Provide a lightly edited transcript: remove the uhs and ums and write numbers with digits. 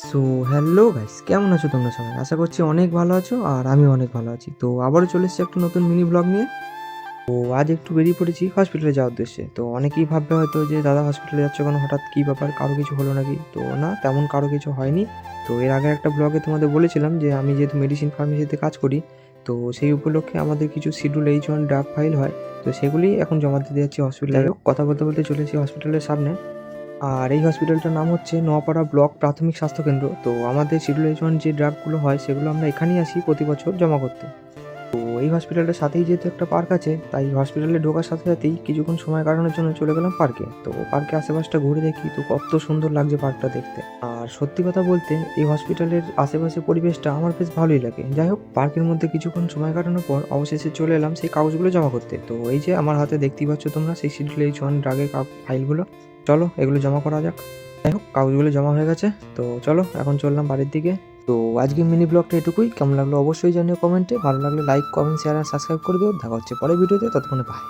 So hello guys, কেমন আছো তোমরা সবাই? আশা করছি অনেক ভালো আছো আর আমিও অনেক ভালো আছি। তো আবারও চলে এসেছি একটা নতুন মিনি ব্লগ নিয়ে। তো আজ একটু বেরিয়ে পড়েছি হসপিটালে যাওয়ার উদ্দেশ্যে। তো অনেকেই ভাববে হয়তো যে দাদা হসপিটালে যাচ্ছ কেন, হঠাৎ কী ব্যাপার, কারো কিছু হলো নাকি? তো না, তেমন কারো কিছু হয়নি। তো এর আগের একটা ব্লগে তোমাদের বলেছিলাম যে আমি যেহেতু মেডিসিন ফার্মেসিতে কাজ করি, তো সেই উপলক্ষে আমাদের কিছু শিডিউল H1 ড্রাগ ফাইল হয়। তো সেগুলি এখন জমা দিতে যাচ্ছি হসপিটালে। যাই হোক, কথা বলতে বলতে চলে এসেছি হসপিটালের সামনে। আর এই হসপিটালটার নাম হচ্ছে নোয়াপাড়া ব্লক প্রাথমিক স্বাস্থ্যকেন্দ্র। তো আমাদের শিডিউল H1 যে ড্রাগগুলো হয় সেগুলো আমরা এখানেই আসি প্রতি বছর জমা করতে। তো এই হসপিটালটার সাথেই যেহেতু একটা পার্ক আছে, তাই হসপিটালে ঢোকার সাথে সাথেই কিছুক্ষণ সময় কাটানোর জন্য চলে গেলাম পার্কে। তো পার্কে আশেপাশটা ঘুরে দেখি, তো কত সুন্দর লাগছে পার্কটা দেখতে। আর সত্যি কথা বলতে এই হসপিটালের আশেপাশে পরিবেশটা আমার বেশ ভালোই লাগে। যাই হোক, পার্কের মধ্যে কিছুক্ষণ সময় কাটানোর পর অবশেষে চলে এলাম সেই কাগজগুলো জমা করতে। তো এই যে আমার হাতে দেখতেই পাচ্ছ তোমরা সেই শিডিউল H1 ড্রাগের ফাইলগুলো। চলো এগুলো জমা করা যাক। যাই হোক, কাগজগুলো জমা হয়ে গেছে। তো চলো এখন চললাম বাড়ির দিকে। তো আজকের মিনি ব্লগটা এটুকুই। কেমন লাগলো অবশ্যই জানিও কমেন্টে। ভালো লাগলে লাইক, কমেন্ট, শেয়ার আর সাবস্ক্রাইব করে দিও। দেখা হচ্ছে পরের ভিডিওতে, ততক্ষণে বাই।